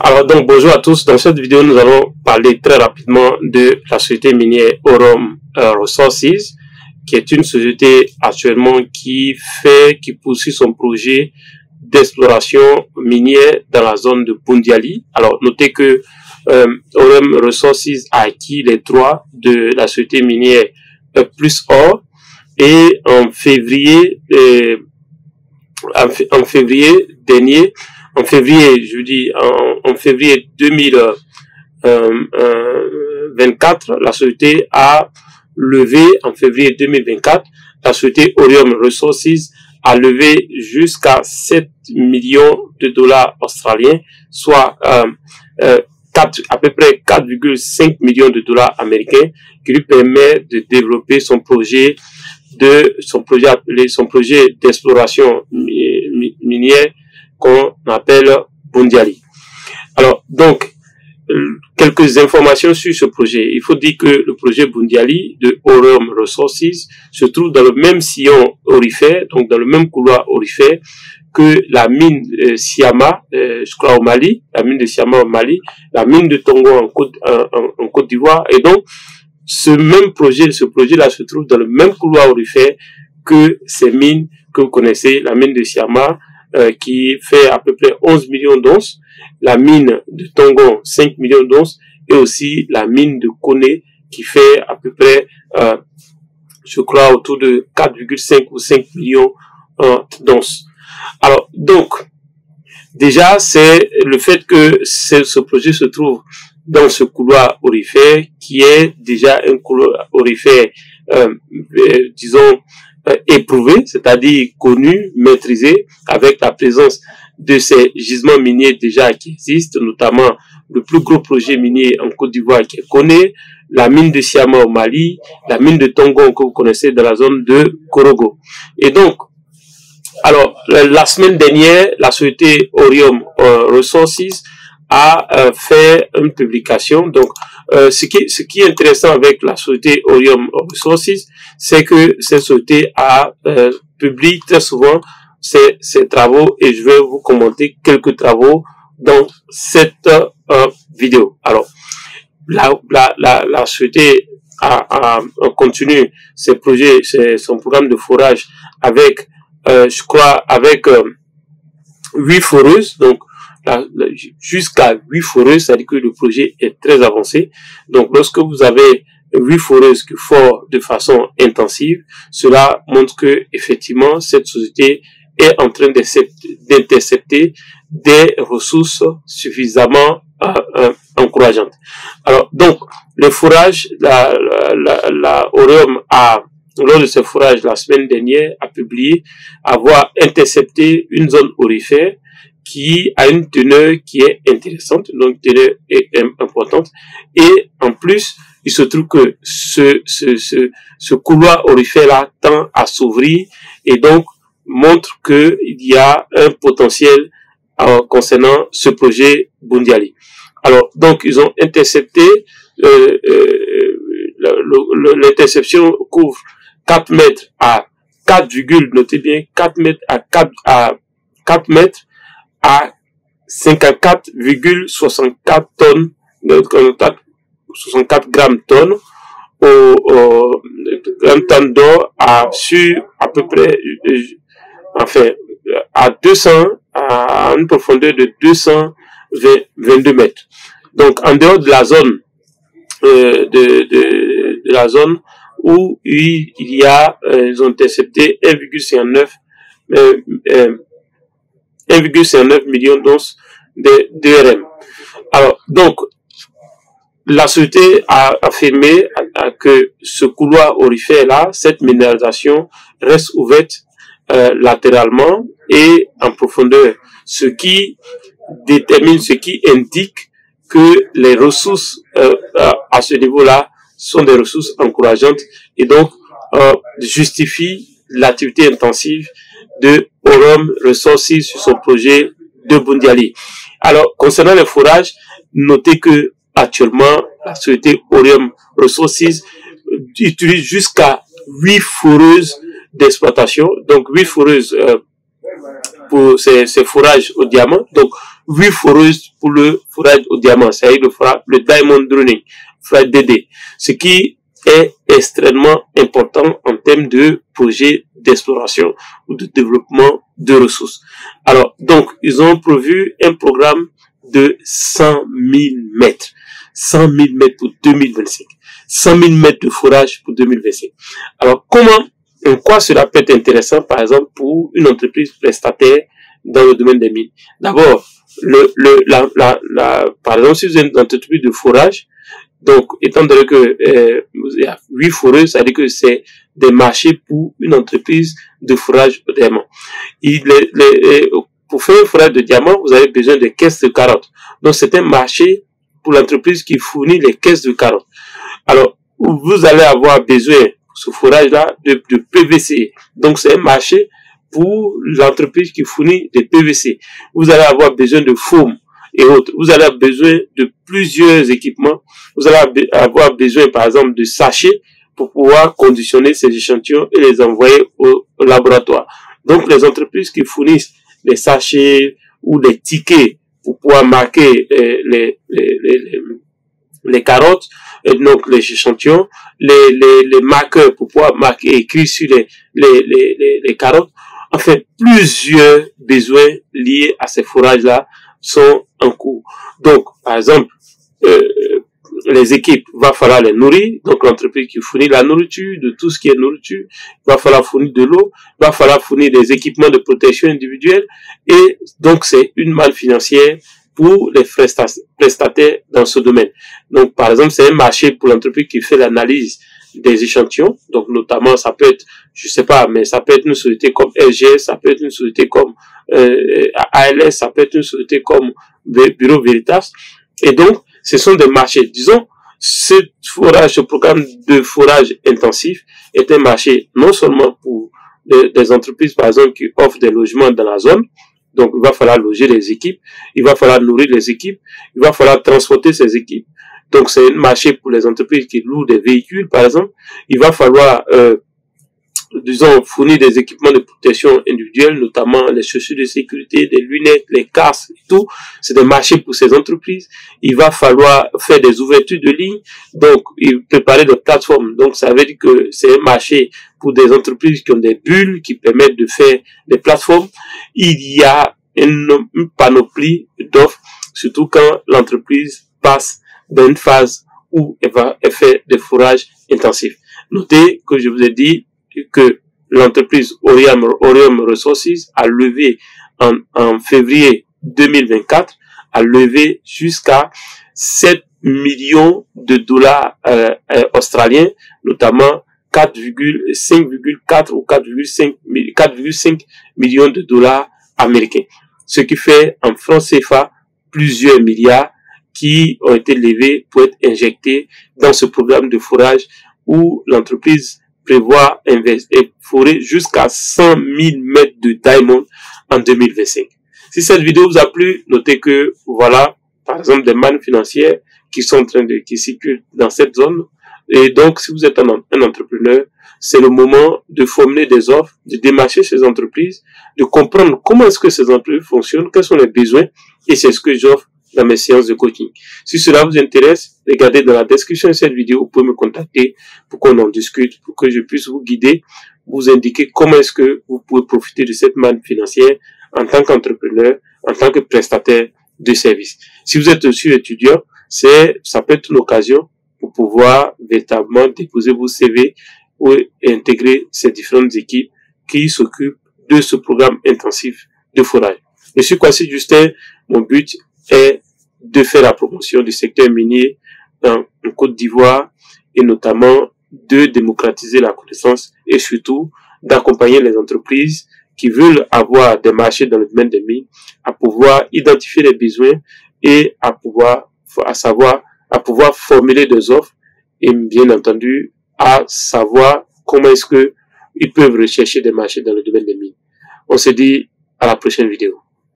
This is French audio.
Alors donc bonjour à tous, dans cette vidéo nous allons parler très rapidement de la société minière Aurum Resources, qui est une société actuellement qui poursuit son projet d'exploration minière dans la zone de Boundiali. Alors notez que Aurum Resources a acquis les droits de la société minière Plus Or et en février dernier, en février 2024, la société a levé, en février 2024, la société Aurum Resources a levé jusqu'à 7 millions de dollars australiens, soit à peu près 4,5 millions de dollars américains, qui lui permet de développer son projet d'exploration minière qu'on appelle Boundiali. Alors, donc, quelques informations sur ce projet. Il faut dire que le projet Boundiali de Aurum Resources se trouve dans le même sillon aurifère, donc dans le même couloir aurifère que la mine Syama, je crois au Mali, la mine de Syama au Mali, la mine de Tongo en Côte d'Ivoire, et donc ce projet-là se trouve dans le même couloir aurifère que ces mines que vous connaissez, la mine de Syama, qui fait à peu près 11 millions d'onces, la mine de Tongon 5 millions d'onces, et aussi la mine de Koné qui fait à peu près, je crois, autour de 4,5 ou 5 millions d'onces. Alors, donc, déjà, c'est le fait que ce projet se trouve dans ce couloir aurifère, qui est déjà un couloir aurifère, disons, éprouvé, c'est-à-dire connu, maîtrisé, avec la présence de ces gisements miniers déjà qui existent, notamment le plus gros projet minier en Côte d'Ivoire qui est Koné, la mine de Syama au Mali, la mine de Tongon que vous connaissez dans la zone de Korogo. Et donc, alors, la semaine dernière, la société Aurum Resources a fait une publication. Donc, ce qui est intéressant avec la société Aurum Resources, c'est que cette société publie très souvent ses travaux, et je vais vous commenter quelques travaux dans cette vidéo. Alors, la société continue ses projets, son programme de forage avec, je crois, avec 8 foreuses, donc jusqu'à 8 foreuses, c'est-à-dire que le projet est très avancé. Donc, lorsque vous avez 8 foreuses qui forent de façon intensive, cela montre que effectivement cette société est en train d'intercepter des ressources suffisamment encourageantes. Alors, donc, le forage, la Aurum lors de ce forage la semaine dernière, a publié avoir intercepté une zone aurifère qui a une teneur qui est intéressante, donc une teneur importante, et en plus, il se trouve que ce couloir aurifère-là tend à s'ouvrir, et donc montre qu'il y a un potentiel concernant ce projet Boundiali. Alors, donc, ils ont intercepté, l'interception couvre 4 mètres à 4, notez bien, 4 mètres à 4 mètres à 54,64 tonnes, 64 grammes tonnes, un tonne d'or sur à peu près, enfin, à une profondeur de 222 mètres. Donc, en dehors de la zone, de la zone où ils ont intercepté 1,59 millions d'onces d'ERM. Alors, donc, la société a affirmé que ce couloir aurifère-là, cette minéralisation reste ouverte latéralement et en profondeur, ce qui indique que les ressources à ce niveau-là sont des ressources encourageantes, et donc justifie l'activité intensive de Aurum Resources sur son projet de Boundiali. Alors, concernant les forages, notez que actuellement la société Aurum Resources utilise jusqu'à 8 foreuses d'exploitation, donc 8 foreuses pour ces forages au diamant. Donc 8 foreuses pour le forage au diamant, c'est-à-dire le diamond drilling, forage DD, ce qui est extrêmement important en termes de projet d'exploration ou de développement de ressources. Alors, donc, ils ont prévu un programme de 100 000 mètres. 100 000 mètres pour 2025. 100 000 mètres de forage pour 2025. Alors, en quoi cela peut être intéressant, par exemple, pour une entreprise prestataire dans le domaine des mines? D'abord, par exemple, si vous êtes une entreprise de forage, donc, étant donné que il y a 8 foreuses, ça veut dire que c'est des marchés pour une entreprise de forage de diamant. Pour faire un forage de diamant, vous avez besoin de caisses de carottes. Donc, c'est un marché pour l'entreprise qui fournit les caisses de carottes. Alors, vous allez avoir besoin, pour ce forage-là, de PVC. Donc, c'est un marché pour l'entreprise qui fournit des PVC. Vous allez avoir besoin de foam et autres. Vous allez avoir besoin de plusieurs équipements. Vous allez avoir besoin, par exemple, de sachets pour pouvoir conditionner ces échantillons et les envoyer au laboratoire. Donc, les entreprises qui fournissent des sachets ou des tickets pour pouvoir marquer les carottes, et donc les échantillons, les marqueurs pour pouvoir marquer, écrire sur les carottes. Enfin, plusieurs besoins liés à ces forages-là sont en cours. Donc, par exemple, les équipes, va falloir les nourrir. Donc, l'entreprise qui fournit la nourriture, de tout ce qui est nourriture, va falloir fournir de l'eau, va falloir fournir des équipements de protection individuelle. Et donc, c'est une manne financière pour les prestataires dans ce domaine. Donc, par exemple, c'est un marché pour l'entreprise qui fait l'analyse des échantillons. Donc, notamment, ça peut être, je sais pas, mais ça peut être une société comme LGS, ça peut être une société comme ALS, ça peut être une société comme Bureau Veritas. Et donc, ce sont des marchés. Disons, ce programme de forage intensif est un marché non seulement pour des entreprises, par exemple, qui offrent des logements dans la zone. Donc, il va falloir loger les équipes, il va falloir nourrir les équipes, il va falloir transporter ces équipes. Donc, c'est un marché pour les entreprises qui louent des véhicules, par exemple. Il va falloir, disons, fournir des équipements de protection individuelle, notamment les chaussures de sécurité, des lunettes, les casques et tout. C'est des marchés pour ces entreprises. Il va falloir faire des ouvertures de lignes, donc préparer des plateformes. Donc, ça veut dire que c'est un marché pour des entreprises qui ont des bulles, qui permettent de faire des plateformes. Il y a une panoplie d'offres, surtout quand l'entreprise passe dans une phase où elle fait des forages intensifs. Notez que je vous ai dit que l'entreprise Orium Resources a levé en février 2024, a levé jusqu'à 7 millions de dollars australiens, notamment 4,5 ou 4,5 millions de dollars américains. Ce qui fait en francs CFA plusieurs milliards qui ont été levés pour être injectés dans ce programme de forage où l'entreprise prévoit forer jusqu'à 100 000 mètres de diamond en 2025. Si cette vidéo vous a plu, notez que voilà, par exemple, des mannes financières qui circulent dans cette zone. Et donc, si vous êtes un entrepreneur, c'est le moment de formuler des offres, de démarcher ces entreprises, de comprendre comment est-ce que ces entreprises fonctionnent, quels sont les besoins, et c'est ce que j'offre dans mes séances de coaching. Si cela vous intéresse, regardez dans la description de cette vidéo, vous pouvez me contacter pour qu'on en discute, pour que je puisse vous guider, vous indiquer comment est-ce que vous pouvez profiter de cette manne financière en tant qu'entrepreneur, en tant que prestataire de services. Si vous êtes aussi étudiant, ça peut être une occasion pour pouvoir véritablement déposer vos CV ou intégrer ces différentes équipes qui s'occupent de ce programme intensif de forage. Je suis Kwasi Justin, mon but est de faire la promotion du secteur minier en Côte d'Ivoire et notamment de démocratiser la connaissance et surtout d'accompagner les entreprises qui veulent avoir des marchés dans le domaine des mines à pouvoir identifier les besoins et à pouvoir formuler des offres et bien entendu à savoir comment est-ce que ils peuvent rechercher des marchés dans le domaine des mines. On se dit à la prochaine vidéo.